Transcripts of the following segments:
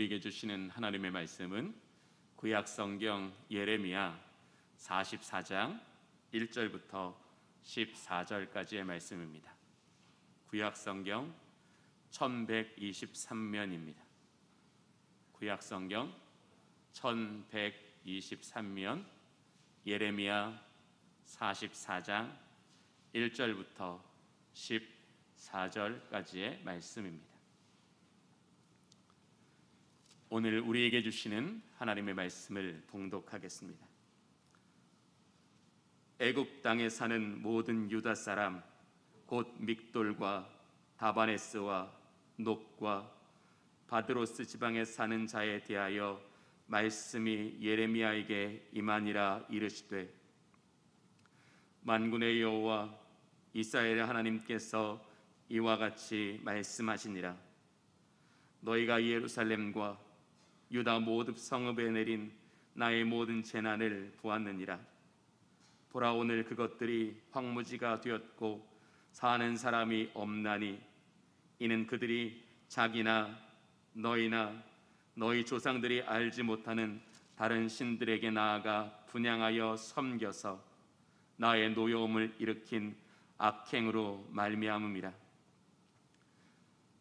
우리에게 주시는 하나님의 말씀은 구약성경 예레미야 44장 1절부터 14절까지의 말씀입니다. 구약성경 1123면입니다. 구약성경 1123면 예레미야 44장 1절부터 14절까지의 말씀입니다. 오늘 우리에게 주시는 하나님의 말씀을 봉독하겠습니다. 애굽 땅에 사는 모든 유다 사람 곧 믹돌과 다바네스와 녹과 바드로스 지방에 사는 자에 대하여 말씀이 예레미야에게 임하니라. 이르시되 만군의 여호와 이스라엘의 하나님께서 이와 같이 말씀하시니라. 너희가 예루살렘과 유다 모든 성읍에 내린 나의 모든 재난을 보았느니라. 보라, 오늘 그것들이 황무지가 되었고 사는 사람이 없나니 이는 그들이 자기나 너희나 너희 조상들이 알지 못하는 다른 신들에게 나아가 분향하여 섬겨서 나의 노여움을 일으킨 악행으로 말미암음이라.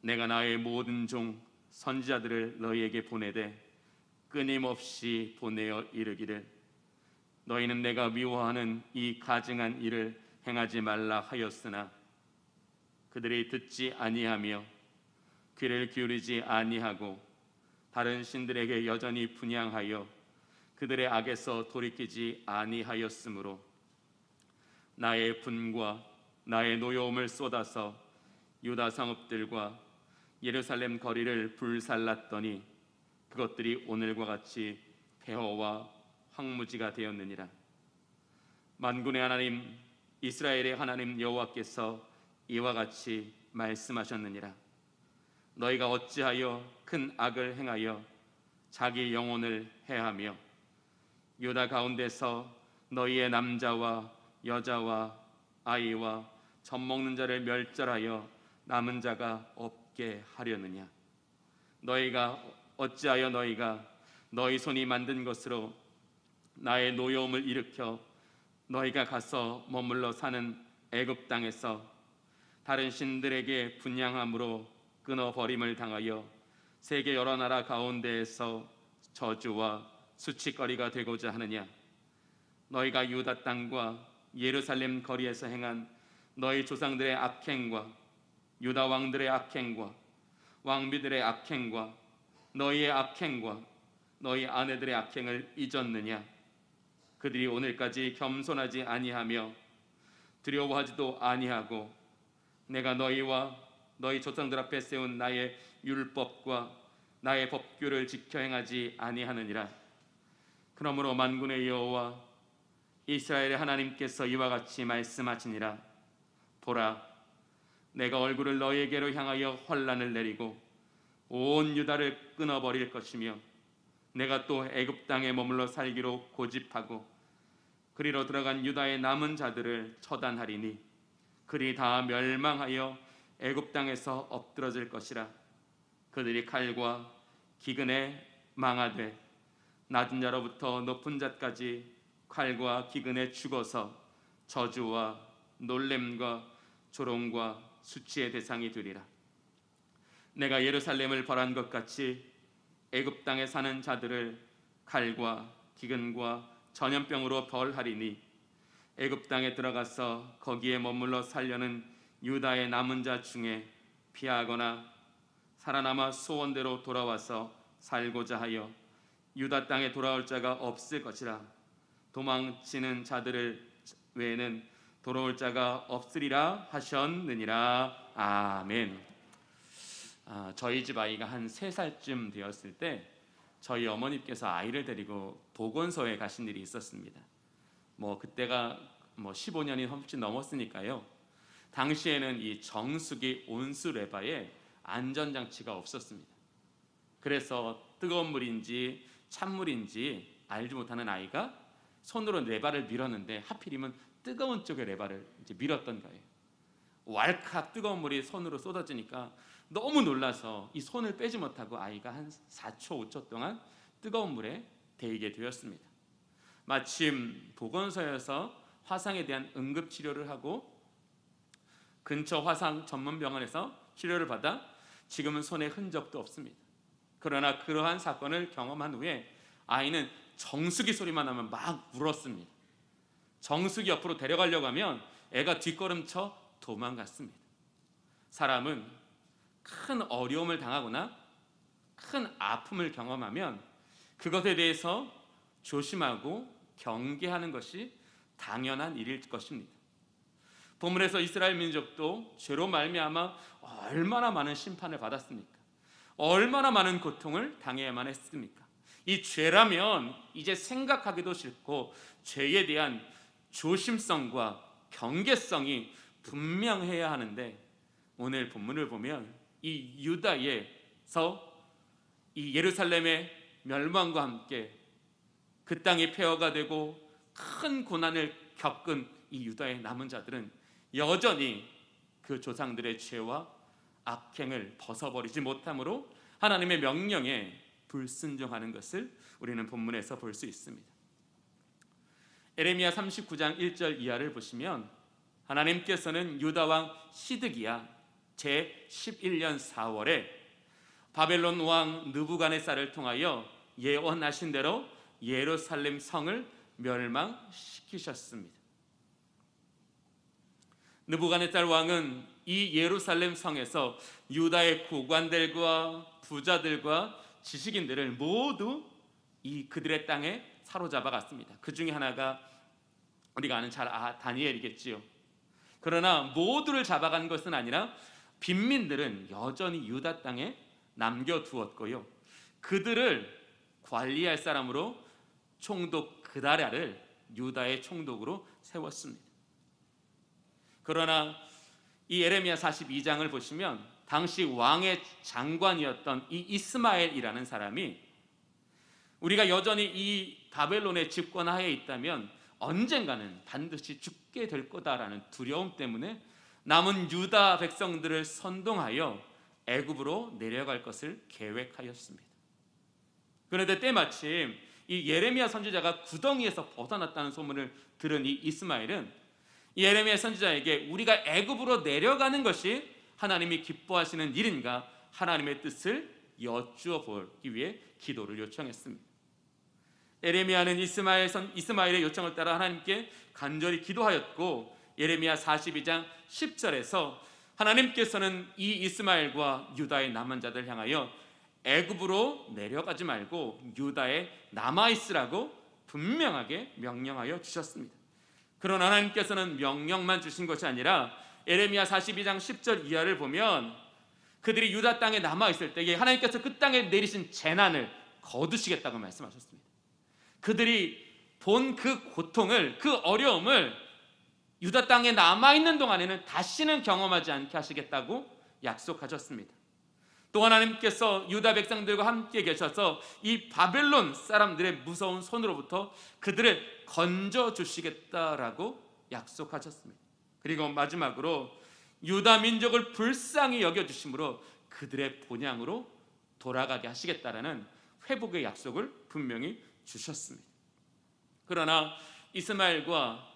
내가 나의 모든 종 선지자들을 너희에게 보내되 끊임없이 보내어 이르기를 너희는 내가 미워하는 이 가증한 일을 행하지 말라 하였으나 그들이 듣지 아니하며 귀를 기울이지 아니하고 다른 신들에게 여전히 분향하여 그들의 악에서 돌이키지 아니하였으므로 나의 분과 나의 노여움을 쏟아서 유다 성읍들과 예루살렘 거리를 불살랐더니 그것들이 오늘과 같이 폐허와 황무지가 되었느니라. 만군의 하나님 이스라엘의 하나님 여호와께서 이와 같이 말씀하셨느니라. 너희가 어찌하여 큰 악을 행하여 자기 영혼을 해하며 유다 가운데서 너희의 남자와 여자와 아이와 젖먹는 자를 멸절하여 남은 자가 없게 하려느냐. 너희가 어찌하여 너희가 너희 손이 만든 것으로 나의 노여움을 일으켜 너희가 가서 머물러 사는 애굽 땅에서 다른 신들에게 분향함으로 끊어버림을 당하여 세계 여러 나라 가운데에서 저주와 수치거리가 되고자 하느냐. 너희가 유다 땅과 예루살렘 거리에서 행한 너희 조상들의 악행과 유다 왕들의 악행과 왕비들의 악행과 너희의 악행과 너희 아내들의 악행을 잊었느냐. 그들이 오늘까지 겸손하지 아니하며 두려워하지도 아니하고 내가 너희와 너희 조상들 앞에 세운 나의 율법과 나의 법규를 지켜 행하지 아니하느니라. 그러므로 만군의 여호와 이스라엘의 하나님께서 이와 같이 말씀하시니라. 보라, 내가 얼굴을 너희에게로 향하여 환난을 내리고 온 유다를 끊어버릴 것이며 내가 또 애굽 땅에 머물러 살기로 고집하고 그리로 들어간 유다의 남은 자들을 처단하리니 그리 다 멸망하여 애굽 땅에서 엎드러질 것이라. 그들이 칼과 기근에 망하되 낮은 자로부터 높은 자까지 칼과 기근에 죽어서 저주와 놀램과 조롱과 수치의 대상이 되리라. 내가 예루살렘을 벌한 것 같이 애굽 땅에 사는 자들을 칼과 기근과 전염병으로 벌하리니 애굽 땅에 들어가서 거기에 머물러 살려는 유다의 남은 자 중에 피하거나 살아남아 소원대로 돌아와서 살고자 하여 유다 땅에 돌아올 자가 없을 것이라. 도망치는 자들을 외에는 돌아올 자가 없으리라 하셨느니라. 아멘. 저희 집 아이가 한 3살쯤 되었을 때 저희 어머니께서 아이를 데리고 보건소에 가신 일이 있었습니다. 그때가 15년이 훨씬 넘었으니까요. 당시에는 이 정수기 온수 레바에 안전장치가 없었습니다. 그래서 뜨거운 물인지 찬물인지 알지 못하는 아이가 손으로 레바를 밀었는데 하필이면 뜨거운 쪽의 레바를 이제 밀었던 거예요. 왈칵 뜨거운 물이 손으로 쏟아지니까 너무 놀라서 이 손을 빼지 못하고 아이가 한 4초, 5초 동안 뜨거운 물에 데이게 되었습니다. 마침 보건소에서 화상에 대한 응급치료를 하고 근처 화상 전문병원에서 치료를 받아 지금은 손에 흔적도 없습니다. 그러나 그러한 사건을 경험한 후에 아이는 정수기 소리만 나면 막 울었습니다. 정수기 옆으로 데려가려고 하면 애가 뒷걸음쳐 도망갔습니다. 사람은 큰 어려움을 당하거나 큰 아픔을 경험하면 그것에 대해서 조심하고 경계하는 것이 당연한 일일 것입니다. 본문에서 이스라엘 민족도 죄로 말미암아 얼마나 많은 심판을 받았습니까? 얼마나 많은 고통을 당해야만 했습니까? 이 죄라면 이제 생각하기도 싫고 죄에 대한 조심성과 경계성이 분명해야 하는데, 오늘 본문을 보면 이 유다에서 이 예루살렘의 멸망과 함께 그 땅이 폐허가 되고 큰 고난을 겪은 이 유다의 남은 자들은 여전히 그 조상들의 죄와 악행을 벗어버리지 못함으로 하나님의 명령에 불순종하는 것을 우리는 본문에서 볼 수 있습니다. 에레미야 39장 1절 이하를 보시면 하나님께서는 유다 왕 시드기야 제11년 4월에 바벨론 왕 느부갓네살을 통하여 예언하신 대로 예루살렘 성을 멸망시키셨습니다. 느부갓네살 왕은 이 예루살렘 성에서 유다의 고관들과 부자들과 지식인들을 모두 이 그들의 땅에 사로잡아 갔습니다. 그 중에 하나가 우리가 아는 다니엘이겠지요. 그러나 모두를 잡아간 것은 아니라 빈민들은 여전히 유다 땅에 남겨두었고요, 그들을 관리할 사람으로 총독 그다랴를 유다의 총독으로 세웠습니다. 그러나 이 에레미야 42장을 보시면 당시 왕의 장관이었던 이 이스마엘이라는 사람이 우리가 여전히 이 바벨론의 집권하에 있다면 언젠가는 반드시 죽게 될 거다라는 두려움 때문에 남은 유다 백성들을 선동하여 애굽으로 내려갈 것을 계획하였습니다. 그런데 때마침 이 예레미야 선지자가 구덩이에서 벗어났다는 소문을 들은 이 이스마엘은 이 예레미야 선지자에게 우리가 애굽으로 내려가는 것이 하나님이 기뻐하시는 일인가 하나님의 뜻을 여쭈어 보기 위해 기도를 요청했습니다. 예레미야는 이스마엘의 요청을 따라 하나님께 간절히 기도하였고, 예레미야 42장 10절에서 하나님께서는 이 이스마엘과 유다의 남은 자들 향하여 애굽으로 내려가지 말고 유다에 남아있으라고 분명하게 명령하여 주셨습니다. 그러나 하나님께서는 명령만 주신 것이 아니라 에레미야 42장 10절 이하를 보면 그들이 유다 땅에 남아있을 때에 하나님께서 그 땅에 내리신 재난을 거두시겠다고 말씀하셨습니다. 그들이 본 그 고통을, 그 어려움을 유다 땅에 남아있는 동안에는 다시는 경험하지 않게 하시겠다고 약속하셨습니다. 또 하나님께서 유다 백성들과 함께 계셔서 이 바벨론 사람들의 무서운 손으로부터 그들을 건져주시겠다라고 약속하셨습니다. 그리고 마지막으로 유다 민족을 불쌍히 여겨주심으로 그들의 본향으로 돌아가게 하시겠다라는 회복의 약속을 분명히 주셨습니다. 그러나 이스마엘과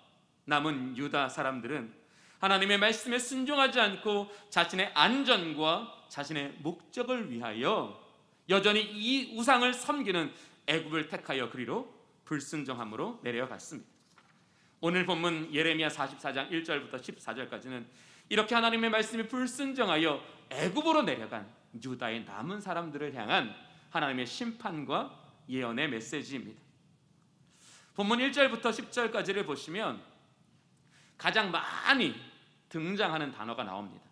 남은 유다 사람들은 하나님의 말씀에 순종하지 않고 자신의 안전과 자신의 목적을 위하여 여전히 이 우상을 섬기는 애굽을 택하여 그리로 불순종함으로 내려갔습니다. 오늘 본문 예레미야 44장 1절부터 14절까지는 이렇게 하나님의 말씀에 불순종하여 애굽으로 내려간 유다의 남은 사람들을 향한 하나님의 심판과 예언의 메시지입니다. 본문 1절부터 10절까지를 보시면 가장 많이 등장하는 단어가 나옵니다.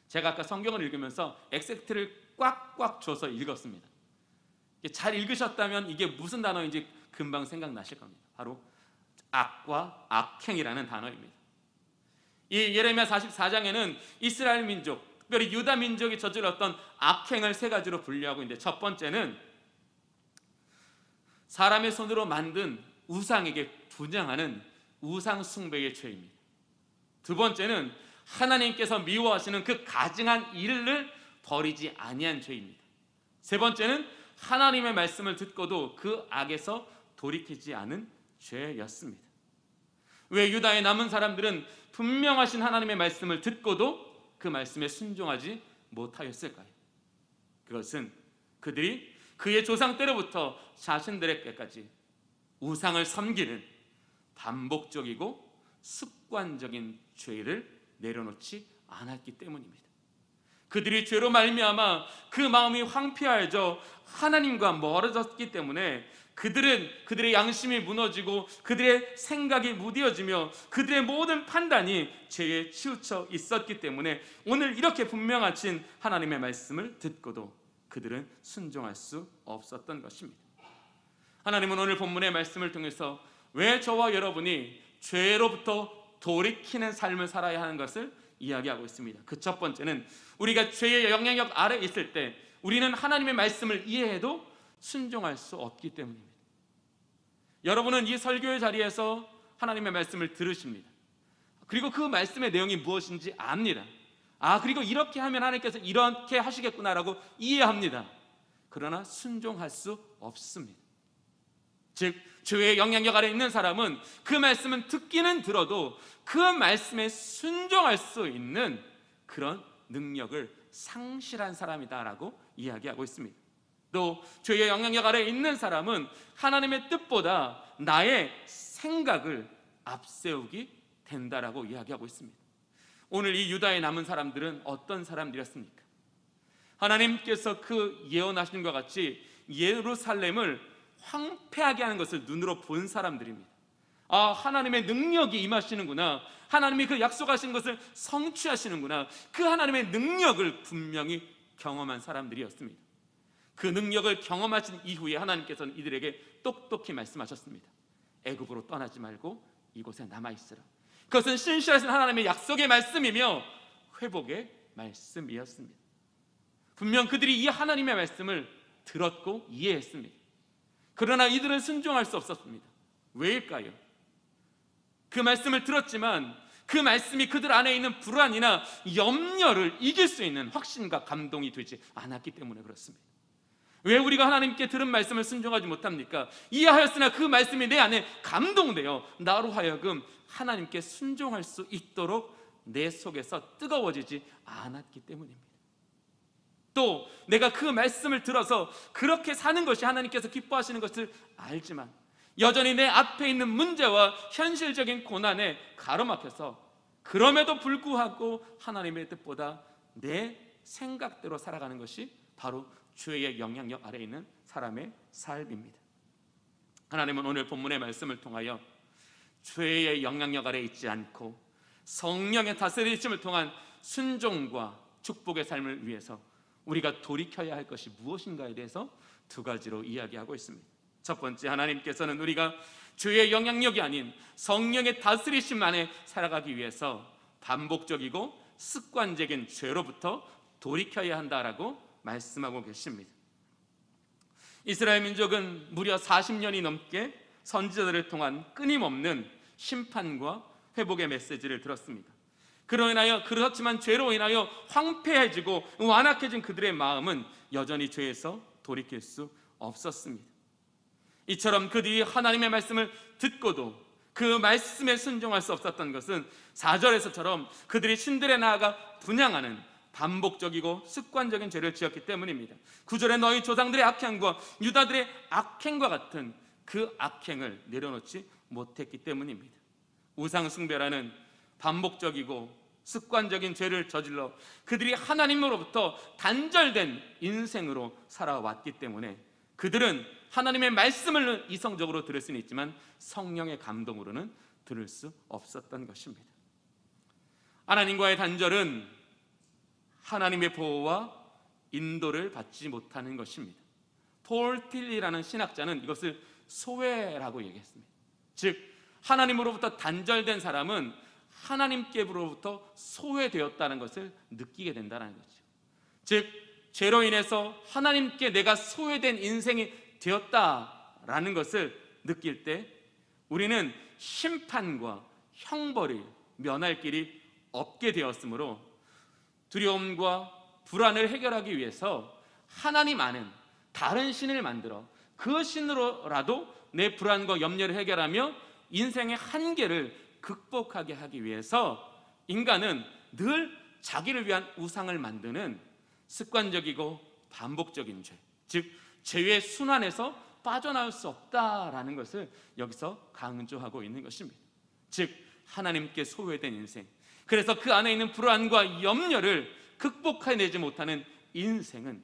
제가 아까 성경을 읽으면서 엑세트를 꽉꽉 줘서 읽었습니다. 잘 읽으셨다면 이게 무슨 단어인지 금방 생각나실 겁니다. 바로 악과 악행이라는 단어입니다. 이 예레미야 44장에는 이스라엘 민족, 특별히 유다 민족이 저질렀던 악행을 세 가지로 분류하고 있는데, 첫 번째는 사람의 손으로 만든 우상에게 분향하는 우상 숭배의 죄입니다. 두 번째는 하나님께서 미워하시는 그 가증한 일을 버리지 아니한 죄입니다. 세 번째는 하나님의 말씀을 듣고도 그 악에서 돌이키지 않은 죄였습니다. 왜 유다의 남은 사람들은 분명하신 하나님의 말씀을 듣고도 그 말씀에 순종하지 못하였을까요? 그것은 그들이 그의 조상 때로부터 자신들에게까지 우상을 섬기는 반복적이고 습관적인 죄를 내려놓지 않았기 때문입니다. 그들이 죄로 말미암아 그 마음이 황폐하여져 하나님과 멀어졌기 때문에 그들의 양심이 무너지고 그들의 생각이 무뎌지며 그들의 모든 판단이 죄에 치우쳐 있었기 때문에 오늘 이렇게 분명하신 하나님의 말씀을 듣고도 그들은 순종할 수 없었던 것입니다. 하나님은 오늘 본문의 말씀을 통해서 왜 저와 여러분이 죄로부터 돌이키는 삶을 살아야 하는 것을 이야기하고 있습니다. 그 첫 번째는 우리가 죄의 영향력 아래 있을 때 우리는 하나님의 말씀을 이해해도 순종할 수 없기 때문입니다. 여러분은 이 설교의 자리에서 하나님의 말씀을 들으십니다. 그리고 그 말씀의 내용이 무엇인지 압니다. 그리고 이렇게 하면 하나님께서 이렇게 하시겠구나라고 이해합니다. 그러나 순종할 수 없습니다. 즉 죄의 영향력 아래 있는 사람은 그 말씀은 듣기는 들어도 그 말씀에 순종할 수 있는 그런 능력을 상실한 사람이다라고 이야기하고 있습니다. 또 죄의 영향력 아래 있는 사람은 하나님의 뜻보다 나의 생각을 앞세우게 된다라고 이야기하고 있습니다. 오늘 이 유다에 남은 사람들은 어떤 사람들이었습니까? 하나님께서 그 예언하신 것 같이 예루살렘을 황폐하게 하는 것을 눈으로 본 사람들입니다. 하나님의 능력이 임하시는구나, 하나님이 그 약속하신 것을 성취하시는구나, 그 하나님의 능력을 분명히 경험한 사람들이었습니다. 그 능력을 경험하신 이후에 하나님께서는 이들에게 똑똑히 말씀하셨습니다. 애굽으로 떠나지 말고 이곳에 남아있으라. 그것은 신실하신 하나님의 약속의 말씀이며 회복의 말씀이었습니다. 분명 그들이 이 하나님의 말씀을 들었고 이해했습니다. 그러나 이들은 순종할 수 없었습니다. 왜일까요? 그 말씀을 들었지만 그 말씀이 그들 안에 있는 불안이나 염려를 이길 수 있는 확신과 감동이 되지 않았기 때문에 그렇습니다. 왜 우리가 하나님께 들은 말씀을 순종하지 못합니까? 이해하였으나 그 말씀이 내 안에 감동되어 나로 하여금 하나님께 순종할 수 있도록 내 속에서 뜨거워지지 않았기 때문입니다. 또 내가 그 말씀을 들어서 그렇게 사는 것이 하나님께서 기뻐하시는 것을 알지만 여전히 내 앞에 있는 문제와 현실적인 고난에 가로막혀서 그럼에도 불구하고 하나님의 뜻보다 내 생각대로 살아가는 것이 바로 죄의 영향력 아래에 있는 사람의 삶입니다. 하나님은 오늘 본문의 말씀을 통하여 죄의 영향력 아래에 있지 않고 성령의 다스리심을 통한 순종과 축복의 삶을 위해서 우리가 돌이켜야 할 것이 무엇인가에 대해서 두 가지로 이야기하고 있습니다. 첫 번째, 하나님께서는 우리가 죄의 영향력이 아닌 성령의 다스리심 안에 살아가기 위해서 반복적이고 습관적인 죄로부터 돌이켜야 한다라고 말씀하고 계십니다. 이스라엘 민족은 무려 40년이 넘게 선지자들을 통한 끊임없는 심판과 회복의 메시지를 들었습니다. 그렇지만 죄로 인하여 황폐해지고 완악해진 그들의 마음은 여전히 죄에서 돌이킬 수 없었습니다. 이처럼 그들이 하나님의 말씀을 듣고도 그 말씀에 순종할 수 없었던 것은 4절에서처럼 그들이 신들에 나아가 분향하는 반복적이고 습관적인 죄를 지었기 때문입니다. 9절에 너희 조상들의 악행과 유다들의 악행과 같은 그 악행을 내려놓지 못했기 때문입니다. 우상 숭배라는 반복적이고 습관적인 죄를 저질러 그들이 하나님으로부터 단절된 인생으로 살아왔기 때문에 그들은 하나님의 말씀을 이성적으로 들을 수는 있지만 성령의 감동으로는 들을 수 없었던 것입니다. 하나님과의 단절은 하나님의 보호와 인도를 받지 못하는 것입니다. 폴 틸리라는 신학자는 이것을 소외라고 얘기했습니다. 즉 하나님으로부터 단절된 사람은 하나님께로부터 소외되었다는 것을 느끼게 된다는 거죠. 즉 죄로 인해서 하나님께 내가 소외된 인생이 되었다라는 것을 느낄 때 우리는 심판과 형벌을 면할 길이 없게 되었으므로 두려움과 불안을 해결하기 위해서 하나님 아는 다른 신을 만들어 그 신으로라도 내 불안과 염려를 해결하며 인생의 한계를 극복하게 하기 위해서 인간은 늘 자기를 위한 우상을 만드는 습관적이고 반복적인 죄, 즉 죄의 순환에서 빠져나올 수 없다라는 것을 여기서 강조하고 있는 것입니다. 즉 하나님께 소외된 인생, 그래서 그 안에 있는 불안과 염려를 극복해내지 못하는 인생은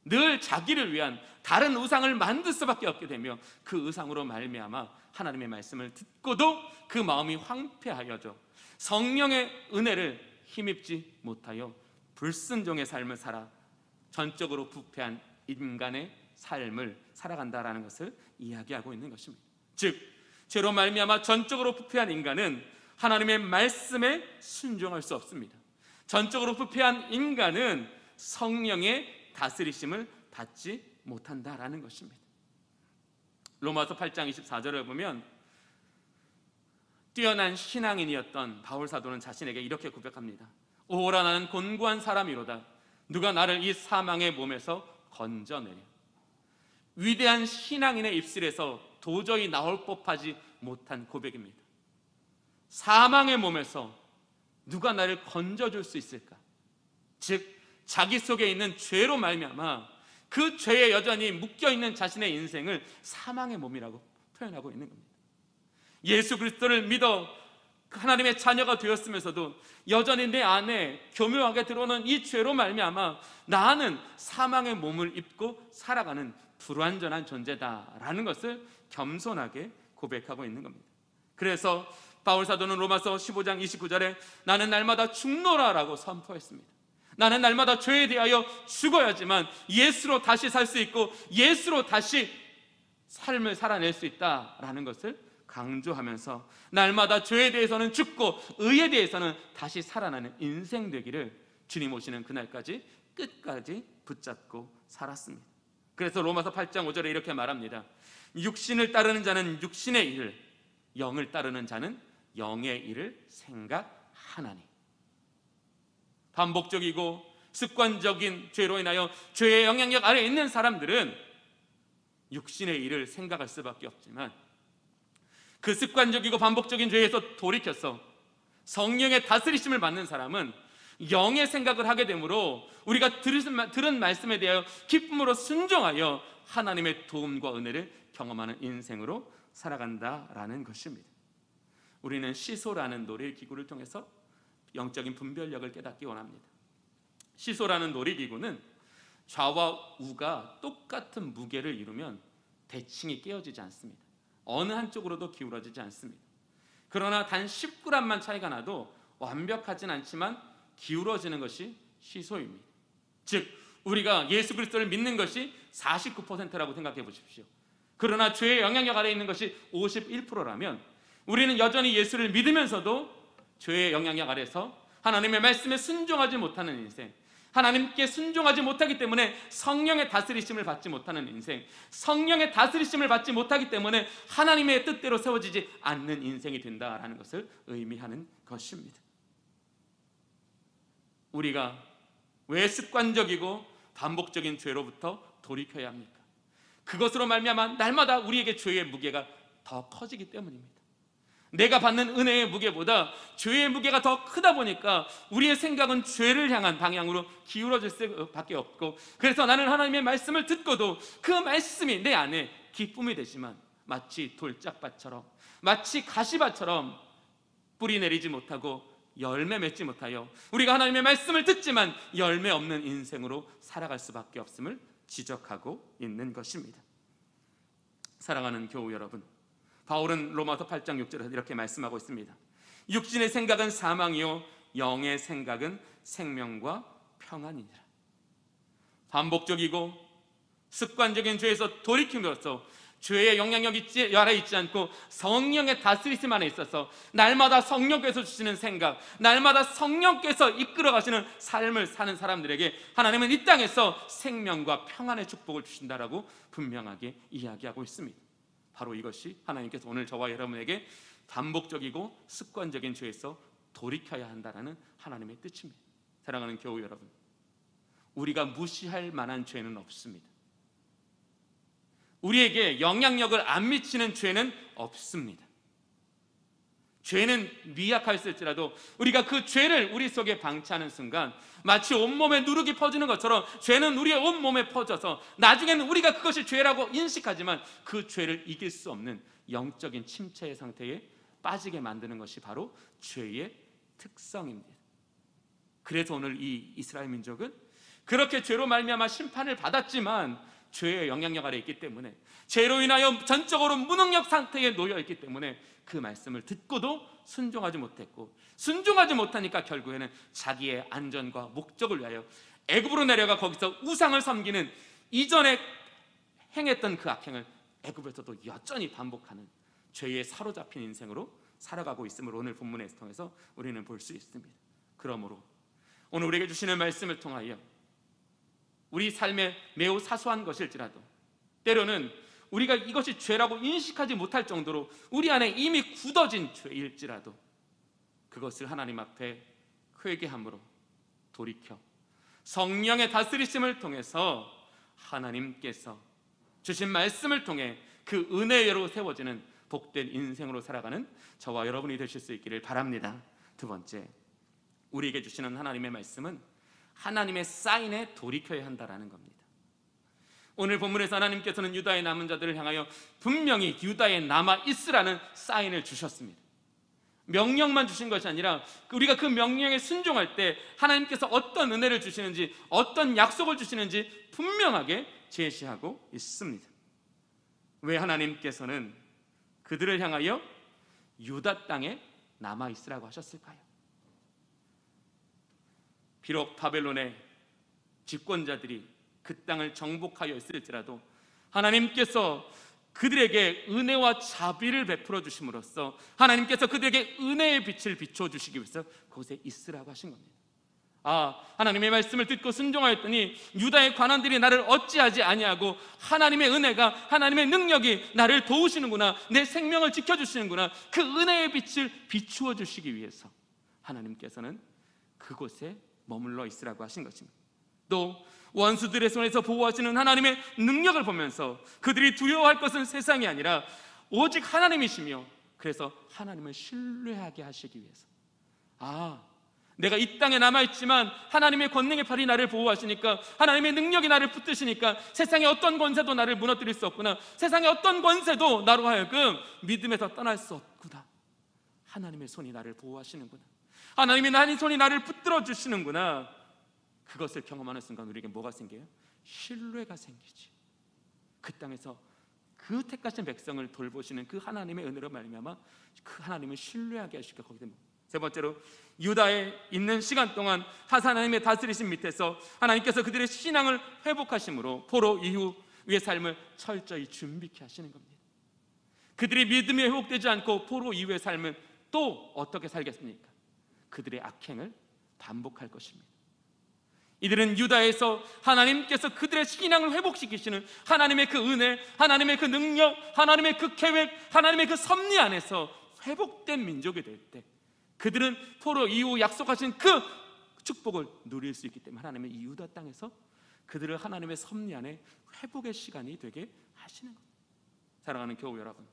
늘 자기를 위한 다른 우상을 만들 수밖에 없게 되며 그 우상으로 말미암아 하나님의 말씀을 듣고도 그 마음이 황폐하여져 성령의 은혜를 힘입지 못하여 불순종의 삶을 살아 전적으로 부패한 인간의 삶을 살아간다라는 것을 이야기하고 있는 것입니다. 즉 죄로 말미암아 전적으로 부패한 인간은 하나님의 말씀에 순종할 수 없습니다. 전적으로 부패한 인간은 성령의 다스리심을 받지 못한다라는 것입니다. 로마서 8장 24절을 보면 뛰어난 신앙인이었던 바울 사도는 자신에게 이렇게 고백합니다. 오라 나는 곤고한 사람이로다. 누가 나를 이 사망의 몸에서 건져내려. 위대한 신앙인의 입술에서 도저히 나올 법하지 못한 고백입니다. 사망의 몸에서 누가 나를 건져줄 수 있을까? 즉 자기 속에 있는 죄로 말미암아 그 죄에 여전히 묶여있는 자신의 인생을 사망의 몸이라고 표현하고 있는 겁니다. 예수 그리스도를 믿어 하나님의 자녀가 되었으면서도 여전히 내 안에 교묘하게 들어오는 이 죄로 말미암아 나는 사망의 몸을 입고 살아가는 불완전한 존재다라는 것을 겸손하게 고백하고 있는 겁니다. 그래서 바울 사도는 로마서 15장 29절에 나는 날마다 죽노라라고 선포했습니다. 나는 날마다 죄에 대하여 죽어야지만 예수로 다시 살 수 있고 예수로 다시 삶을 살아낼 수 있다라는 것을 강조하면서 날마다 죄에 대해서는 죽고 의에 대해서는 다시 살아나는 인생 되기를 주님 오시는 그날까지 끝까지 붙잡고 살았습니다. 그래서 로마서 8장 5절에 이렇게 말합니다. 육신을 따르는 자는 육신의 일을, 영을 따르는 자는 영의 일을 생각하나니. 반복적이고 습관적인 죄로 인하여 죄의 영향력 아래에 있는 사람들은 육신의 일을 생각할 수밖에 없지만 그 습관적이고 반복적인 죄에서 돌이켜서 성령의 다스리심을 받는 사람은 영의 생각을 하게 되므로 우리가 들은 말씀에 대하여 기쁨으로 순종하여 하나님의 도움과 은혜를 경험하는 인생으로 살아간다라는 것입니다. 우리는 시소라는 놀이기구를 통해서 영적인 분별력을 깨닫기 원합니다. 시소라는 놀이기구는 좌와 우가 똑같은 무게를 이루면 대칭이 깨어지지 않습니다. 어느 한쪽으로도 기울어지지 않습니다. 그러나 단 10g만 차이가 나도 완벽하진 않지만 기울어지는 것이 시소입니다. 즉 우리가 예수 그리스도를 믿는 것이 49%라고 생각해 보십시오. 그러나 죄의 영향력 아래에 있는 것이 51%라면 우리는 여전히 예수를 믿으면서도 죄의 영향력 아래서 하나님의 말씀에 순종하지 못하는 인생, 하나님께 순종하지 못하기 때문에 성령의 다스리심을 받지 못하는 인생, 성령의 다스리심을 받지 못하기 때문에 하나님의 뜻대로 세워지지 않는 인생이 된다라는 것을 의미하는 것입니다. 우리가 왜 습관적이고 반복적인 죄로부터 돌이켜야 합니까? 그것으로 말미암아 날마다 우리에게 죄의 무게가 더 커지기 때문입니다. 내가 받는 은혜의 무게보다 죄의 무게가 더 크다 보니까 우리의 생각은 죄를 향한 방향으로 기울어질 수밖에 없고, 그래서 나는 하나님의 말씀을 듣고도 그 말씀이 내 안에 기쁨이 되지만 마치 돌짝밭처럼, 마치 가시밭처럼 뿌리 내리지 못하고 열매 맺지 못하여 우리가 하나님의 말씀을 듣지만 열매 없는 인생으로 살아갈 수밖에 없음을 지적하고 있는 것입니다. 사랑하는 교우 여러분, 바울은 로마서 8장 6절에서 이렇게 말씀하고 있습니다. 육신의 생각은 사망이요 영의 생각은 생명과 평안이니라. 반복적이고 습관적인 죄에서 돌이킴으로써 죄의 영향력이 아래 있지 않고 성령의 다스리심 안에 있어서 날마다 성령께서 주시는 생각, 날마다 성령께서 이끌어 가시는 삶을 사는 사람들에게 하나님은 이 땅에서 생명과 평안의 축복을 주신다라고 분명하게 이야기하고 있습니다. 바로 이것이 하나님께서 오늘 저와 여러분에게 반복적이고 습관적인 죄에서 돌이켜야 한다는 하나님의 뜻입니다. 사랑하는 교우 여러분, 우리가 무시할 만한 죄는 없습니다. 우리에게 영향력을 안 미치는 죄는 없습니다. 죄는 미약할지라도 우리가 그 죄를 우리 속에 방치하는 순간 마치 온몸에 누룩이 퍼지는 것처럼 죄는 우리의 온몸에 퍼져서 나중에는 우리가 그것이 죄라고 인식하지만 그 죄를 이길 수 없는 영적인 침체의 상태에 빠지게 만드는 것이 바로 죄의 특성입니다. 그래서 오늘 이 이스라엘 민족은 그렇게 죄로 말미암아 심판을 받았지만 죄의 영향력 아래 있기 때문에, 죄로 인하여 전적으로 무능력 상태에 놓여 있기 때문에 그 말씀을 듣고도 순종하지 못했고, 순종하지 못하니까 결국에는 자기의 안전과 목적을 위하여 애굽으로 내려가 거기서 우상을 섬기는, 이전에 행했던 그 악행을 애굽에서도 여전히 반복하는 죄에 사로잡힌 인생으로 살아가고 있음을 오늘 본문을 통해서 우리는 볼 수 있습니다. 그러므로 오늘 우리에게 주시는 말씀을 통하여 우리 삶에 매우 사소한 것일지라도, 때로는 우리가 이것이 죄라고 인식하지 못할 정도로 우리 안에 이미 굳어진 죄일지라도 그것을 하나님 앞에 회개함으로 돌이켜 성령의 다스리심을 통해서 하나님께서 주신 말씀을 통해 그 은혜로 세워지는 복된 인생으로 살아가는 저와 여러분이 되실 수 있기를 바랍니다. 두 번째, 우리에게 주시는 하나님의 말씀은 하나님의 사인에 돌이켜야 한다라는 겁니다. 오늘 본문에서 하나님께서는 유다의 남은 자들을 향하여 분명히 유다에 남아있으라는 사인을 주셨습니다. 명령만 주신 것이 아니라 우리가 그 명령에 순종할 때 하나님께서 어떤 은혜를 주시는지, 어떤 약속을 주시는지 분명하게 제시하고 있습니다. 왜 하나님께서는 그들을 향하여 유다 땅에 남아있으라고 하셨을까요? 비록 바벨론의 집권자들이 그 땅을 정복하여 있을지라도 하나님께서 그들에게 은혜와 자비를 베풀어 주심으로써 하나님께서 그들에게 은혜의 빛을 비춰주시기 위해서 그곳에 있으라고 하신 겁니다. 하나님의 말씀을 듣고 순종하였더니 유다의 관원들이 나를 어찌하지 아니하고 하나님의 은혜가, 하나님의 능력이 나를 도우시는구나, 내 생명을 지켜주시는구나, 그 은혜의 빛을 비추어 주시기 위해서 하나님께서는 그곳에 머물러 있으라고 하신 것입니다. 또 원수들의 손에서 보호하시는 하나님의 능력을 보면서 그들이 두려워할 것은 세상이 아니라 오직 하나님이시며, 그래서 하나님을 신뢰하게 하시기 위해서, 내가 이 땅에 남아있지만 하나님의 권능의 팔이 나를 보호하시니까, 하나님의 능력이 나를 붙드시니까 세상의 어떤 권세도 나를 무너뜨릴 수 없구나, 세상의 어떤 권세도 나로 하여금 믿음에서 떠날 수 없구나, 하나님의 손이 나를 보호하시는구나, 하나님의 손이 나를 붙들어 주시는구나, 그것을 경험하는 순간 우리에게 뭐가 생겨요? 신뢰가 생기지. 그 땅에서 그 택하신 백성을 돌보시는 그 하나님의 은혜로 말미암아 그 하나님을 신뢰하게 하시니까 거기서 세 번째로, 유다에 있는 시간 동안 하나님의 다스리심 밑에서 하나님께서 그들의 신앙을 회복하심으로 포로 이후의 삶을 철저히 준비케 하시는 겁니다. 그들의 믿음이 회복되지 않고 포로 이후의 삶은 또 어떻게 살겠습니까? 그들의 악행을 반복할 것입니다. 이들은 유다에서 하나님께서 그들의 신앙을 회복시키시는 하나님의 그 은혜, 하나님의 그 능력, 하나님의 그 계획, 하나님의 그 섭리 안에서 회복된 민족이 될 때 그들은 포로 이후 약속하신 그 축복을 누릴 수 있기 때문에 하나님의 이 유다 땅에서 그들을 하나님의 섭리 안에 회복의 시간이 되게 하시는 겁니다. 사랑하는 교우 여러분,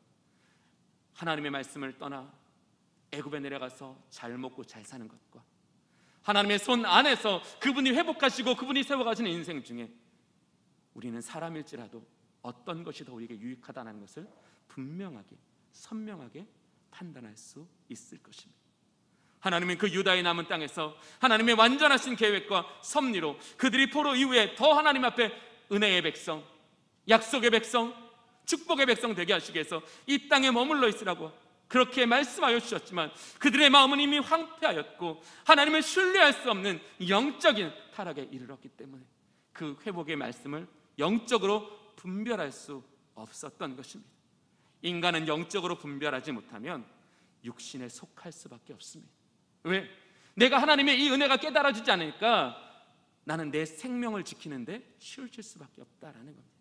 하나님의 말씀을 떠나 애굽에 내려가서 잘 먹고 잘 사는 것과 하나님의 손 안에서 그분이 회복하시고 그분이 세워가시는 인생 중에 우리는 사람일지라도 어떤 것이 더 우리에게 유익하다는 것을 분명하게, 선명하게 판단할 수 있을 것입니다. 하나님은 그 유다의 남은 땅에서 하나님의 완전하신 계획과 섭리로 그들이 포로 이후에 더 하나님 앞에 은혜의 백성, 약속의 백성, 축복의 백성 되게 하시기 위해서 이 땅에 머물러 있으라고 그렇게 말씀하여 주셨지만 그들의 마음은 이미 황폐하였고 하나님을 신뢰할 수 없는 영적인 타락에 이르렀기 때문에 그 회복의 말씀을 영적으로 분별할 수 없었던 것입니다. 인간은 영적으로 분별하지 못하면 육신에 속할 수밖에 없습니다. 왜? 내가 하나님의 이 은혜가 깨달아지지 않으니까 나는 내 생명을 지키는데 치우칠 수밖에 없다라는 겁니다.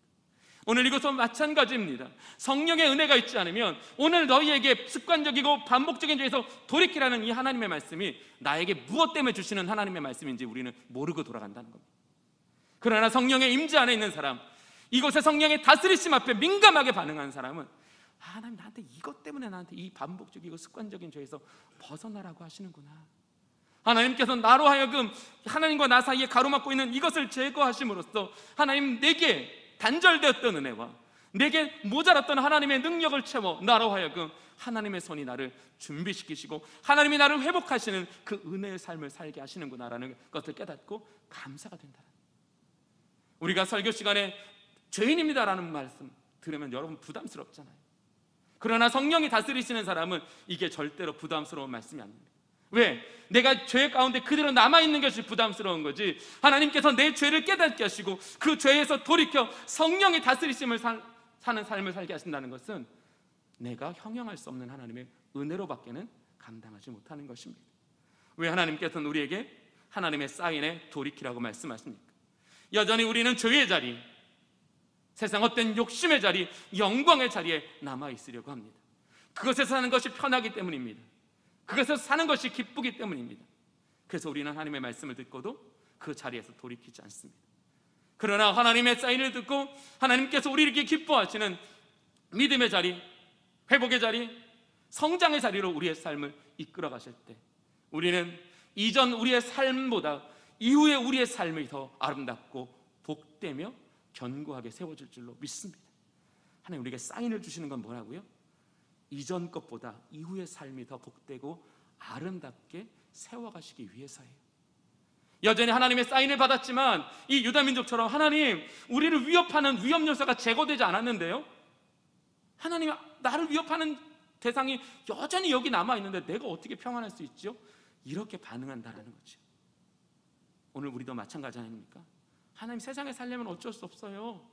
오늘 이것도 마찬가지입니다. 성령의 은혜가 있지 않으면 오늘 너희에게 습관적이고 반복적인 죄에서 돌이키라는 이 하나님의 말씀이 나에게 무엇 때문에 주시는 하나님의 말씀인지 우리는 모르고 돌아간다는 겁니다. 그러나 성령의 임재 안에 있는 사람, 이곳에 성령의 다스리심 앞에 민감하게 반응한 사람은 하나님 나한테 이것 때문에 나한테 이 반복적이고 습관적인 죄에서 벗어나라고 하시는구나. 하나님께서 나로 하여금 하나님과 나 사이에 가로막고 있는 이것을 제거하심으로써 하나님 내게 단절되었던 은혜와 내게 모자랐던 하나님의 능력을 채워 나로 하여금 하나님의 손이 나를 준비시키시고 하나님이 나를 회복하시는 그 은혜의 삶을 살게 하시는구나라는 것을 깨닫고 감사가 된다. 우리가 설교 시간에 죄인입니다라는 말씀 들으면 여러분 부담스럽잖아요. 그러나 성령이 다스리시는 사람은 이게 절대로 부담스러운 말씀이 아닙니다. 왜? 내가 죄 가운데 그대로 남아있는 것이 부담스러운 거지, 하나님께서 내 죄를 깨닫게 하시고 그 죄에서 돌이켜 성령의 다스리심을 사는 삶을 살게 하신다는 것은 내가 형용할 수 없는 하나님의 은혜로밖에는 감당하지 못하는 것입니다. 왜 하나님께서는 우리에게 하나님의 사인에 돌이키라고 말씀하십니까? 여전히 우리는 죄의 자리, 세상 어떤 욕심의 자리, 영광의 자리에 남아있으려고 합니다. 그것에서 사는 것이 편하기 때문입니다. 그것에서 사는 것이 기쁘기 때문입니다. 그래서 우리는 하나님의 말씀을 듣고도 그 자리에서 돌이키지 않습니다. 그러나 하나님의 사인을 듣고 하나님께서 우리에게 기뻐하시는 믿음의 자리, 회복의 자리, 성장의 자리로 우리의 삶을 이끌어 가실 때 우리는 이전 우리의 삶보다 이후의 우리의 삶이 더 아름답고 복되며 견고하게 세워질 줄로 믿습니다. 하나님 우리에게 사인을 주시는 건 뭐라고요? 이전 것보다 이후의 삶이 더 복되고 아름답게 세워가시기 위해서예요. 여전히 하나님의 사인을 받았지만 이 유다민족처럼 하나님 우리를 위협하는 위협 요소가 제거되지 않았는데요, 하나님 나를 위협하는 대상이 여전히 여기 남아있는데 내가 어떻게 평안할 수 있죠? 이렇게 반응한다라는 거죠. 오늘 우리도 마찬가지 아닙니까? 하나님 세상에 살려면 어쩔 수 없어요.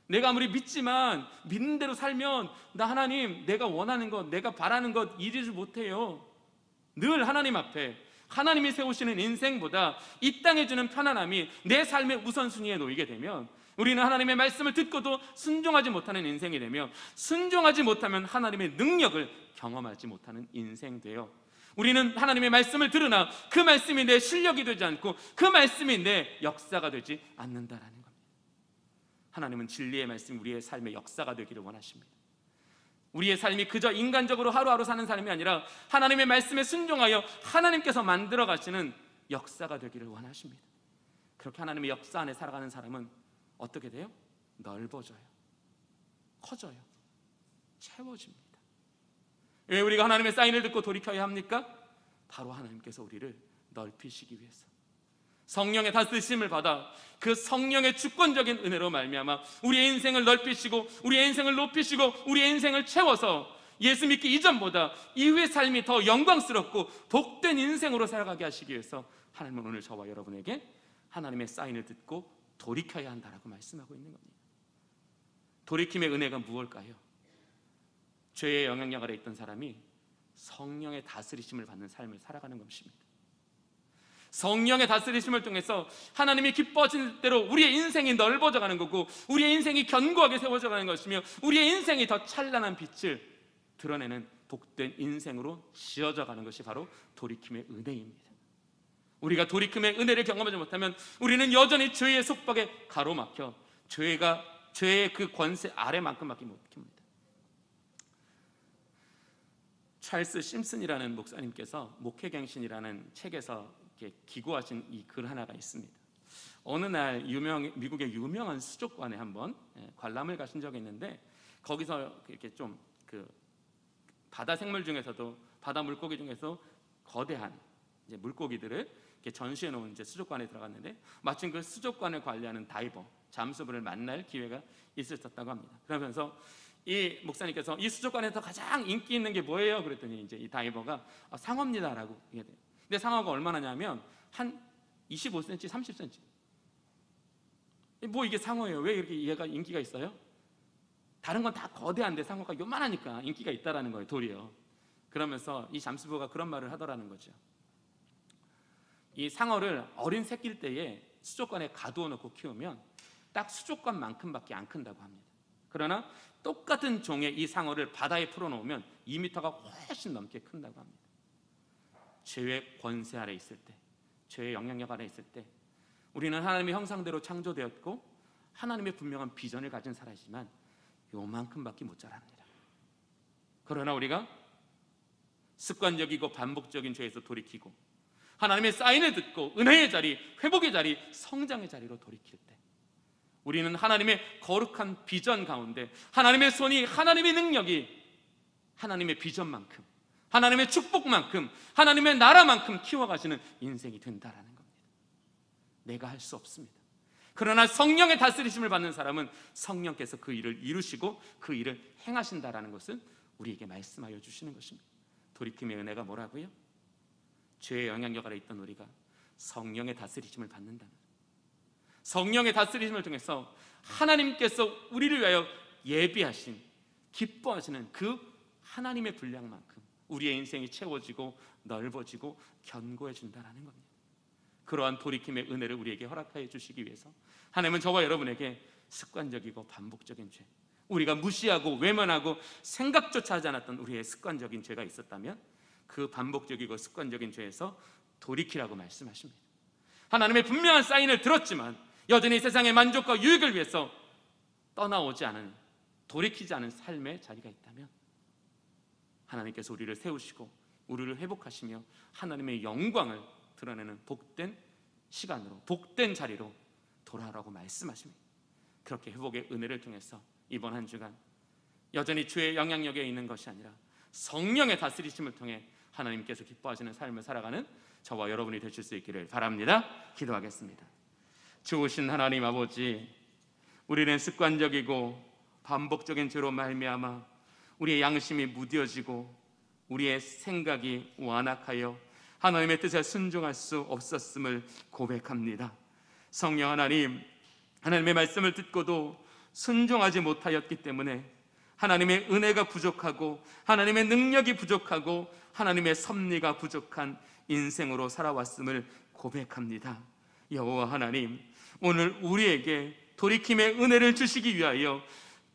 내가 아무리 믿지만 믿는 대로 살면 나 하나님 내가 원하는 것, 내가 바라는 것 이루지 못해요. 늘 하나님 앞에 하나님이 세우시는 인생보다 이 땅에 주는 편안함이 내 삶의 우선순위에 놓이게 되면 우리는 하나님의 말씀을 듣고도 순종하지 못하는 인생이 되며 순종하지 못하면 하나님의 능력을 경험하지 못하는 인생 되어 우리는 하나님의 말씀을 들으나 그 말씀이 내 실력이 되지 않고 그 말씀이 내 역사가 되지 않는다라는 겁니다. 하나님은 진리의 말씀이 우리의 삶의 역사가 되기를 원하십니다. 우리의 삶이 그저 인간적으로 하루하루 사는 삶이 아니라 하나님의 말씀에 순종하여 하나님께서 만들어 가시는 역사가 되기를 원하십니다. 그렇게 하나님의 역사 안에 살아가는 사람은 어떻게 돼요? 넓어져요, 커져요, 채워집니다. 왜 우리가 하나님의 사인을 듣고 돌이켜야 합니까? 바로 하나님께서 우리를 넓히시기 위해서 성령의 다스리심을 받아 그 성령의 주권적인 은혜로 말미암아 우리의 인생을 넓히시고 우리의 인생을 높이시고 우리의 인생을 채워서 예수 믿기 이전보다 이후의 삶이 더 영광스럽고 복된 인생으로 살아가게 하시기 위해서 하나님은 오늘 저와 여러분에게 하나님의 사인을 듣고 돌이켜야 한다라고 말씀하고 있는 겁니다. 돌이킴의 은혜가 무엇일까요? 죄의 영향력 아래 있던 사람이 성령의 다스리심을 받는 삶을 살아가는 것입니다. 성령의 다스리심을 통해서 하나님이 기뻐하시는 대로 우리의 인생이 넓어져 가는 거고 우리의 인생이 견고하게 세워져 가는 것이며 우리의 인생이 더 찬란한 빛을 드러내는 복된 인생으로 지어져 가는 것이 바로 돌이킴의 은혜입니다. 우리가 돌이킴의 은혜를 경험하지 못하면 우리는 여전히 죄의 속박에 가로막혀 죄의 그 권세 아래만큼밖에 못 킵니다. 찰스 심슨이라는 목사님께서 목회갱신이라는 책에서 이렇게 기고하신 이 글 하나가 있습니다. 어느 날 미국의 유명한 수족관에 한번 관람을 가신 적이 있는데 거기서 이렇게 좀 그 바다 생물 중에서도 바다 물고기 중에서 거대한 이제 물고기들을 이렇게 전시해 놓은 이제 수족관에 들어갔는데 마침 그 수족관을 관리하는 다이버 잠수부를 만날 기회가 있었다고 합니다. 그러면서 이 목사님께서 이 수족관에서 가장 인기 있는 게 뭐예요? 그랬더니 이제 이 다이버가 상어입니다라고 얘기해요. 근데 상어가 얼마나냐면 한 25cm, 30cm. 뭐 이게 상어예요? 왜 이렇게 얘가 인기가 있어요? 다른 건 다 거대한데 상어가 요만하니까 인기가 있다라는 거예요, 도리어. 그러면서 이 잠수부가 그런 말을 하더라는 거죠. 이 상어를 어린 새끼일 때에 수족관에 가두어 놓고 키우면 딱 수족관만큼밖에 안 큰다고 합니다. 그러나 똑같은 종의 이 상어를 바다에 풀어놓으면 2m가 훨씬 넘게 큰다고 합니다. 죄의 권세 아래 있을 때, 죄의 영향력 아래 있을 때 우리는 하나님의 형상대로 창조되었고 하나님의 분명한 비전을 가진 사람이지만 요만큼밖에 못 자랍니다. 그러나 우리가 습관적이고 반복적인 죄에서 돌이키고 하나님의 사인을 듣고 은혜의 자리, 회복의 자리, 성장의 자리로 돌이킬 때 우리는 하나님의 거룩한 비전 가운데 하나님의 손이, 하나님의 능력이 하나님의 비전만큼, 하나님의 축복만큼, 하나님의 나라만큼 키워가시는 인생이 된다라는 겁니다. 내가 할 수 없습니다. 그러나 성령의 다스리심을 받는 사람은 성령께서 그 일을 이루시고 그 일을 행하신다라는 것을 우리에게 말씀하여 주시는 것입니다. 돌이킴의 은혜가 뭐라고요? 죄의 영향력 아래 있던 우리가 성령의 다스리심을 받는다는, 성령의 다스리심을 통해서 하나님께서 우리를 위하여 예비하신, 기뻐하시는 그 하나님의 분량만큼 우리의 인생이 채워지고 넓어지고 견고해진다는 겁니다. 그러한 돌이킴의 은혜를 우리에게 허락하여 주시기 위해서 하나님은 저와 여러분에게 습관적이고 반복적인 죄, 우리가 무시하고 외면하고 생각조차 하지 않았던 우리의 습관적인 죄가 있었다면 그 반복적이고 습관적인 죄에서 돌이키라고 말씀하십니다. 하나님의 분명한 사인을 들었지만 여전히 세상의 만족과 유익을 위해서 떠나오지 않은, 돌이키지 않은 삶의 자리가 있다면 하나님께서 우리를 세우시고 우리를 회복하시며 하나님의 영광을 드러내는 복된 시간으로, 복된 자리로 돌아오라고 말씀하십니다. 그렇게 회복의 은혜를 통해서 이번 한 주간 여전히 주의 영향력에 있는 것이 아니라 성령의 다스리심을 통해 하나님께서 기뻐하시는 삶을 살아가는 저와 여러분이 되실 수 있기를 바랍니다. 기도하겠습니다. 좋으신 하나님 아버지, 우리는 습관적이고 반복적인 죄로 말미암아 우리의 양심이 무뎌지고 우리의 생각이 완악하여 하나님의 뜻에 순종할 수 없었음을 고백합니다. 성령 하나님, 하나님의 말씀을 듣고도 순종하지 못하였기 때문에 하나님의 은혜가 부족하고 하나님의 능력이 부족하고 하나님의 섭리가 부족한 인생으로 살아왔음을 고백합니다. 여호와 하나님, 오늘 우리에게 돌이킴의 은혜를 주시기 위하여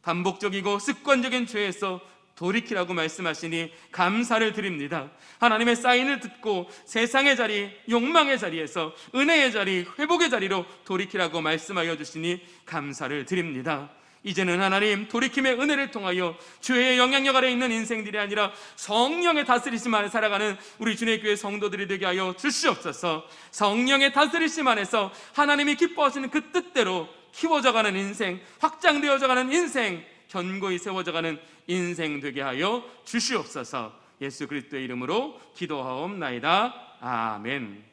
반복적이고 습관적인 죄에서 돌이키라고 말씀하시니 감사를 드립니다. 하나님의 사인을 듣고 세상의 자리, 욕망의 자리에서 은혜의 자리, 회복의 자리로 돌이키라고 말씀하여 주시니 감사를 드립니다. 이제는 하나님, 돌이킴의 은혜를 통하여 주의 영향력 아래 있는 인생들이 아니라 성령의 다스리심 안에 살아가는 우리 주님의 교회 성도들이 되게 하여 주시옵소서. 성령의 다스리심 안에서 하나님이 기뻐하시는 그 뜻대로 키워져가는 인생, 확장되어져가는 인생, 견고히 세워져가는 인생 되게 하여 주시옵소서. 예수 그리스도의 이름으로 기도하옵나이다. 아멘.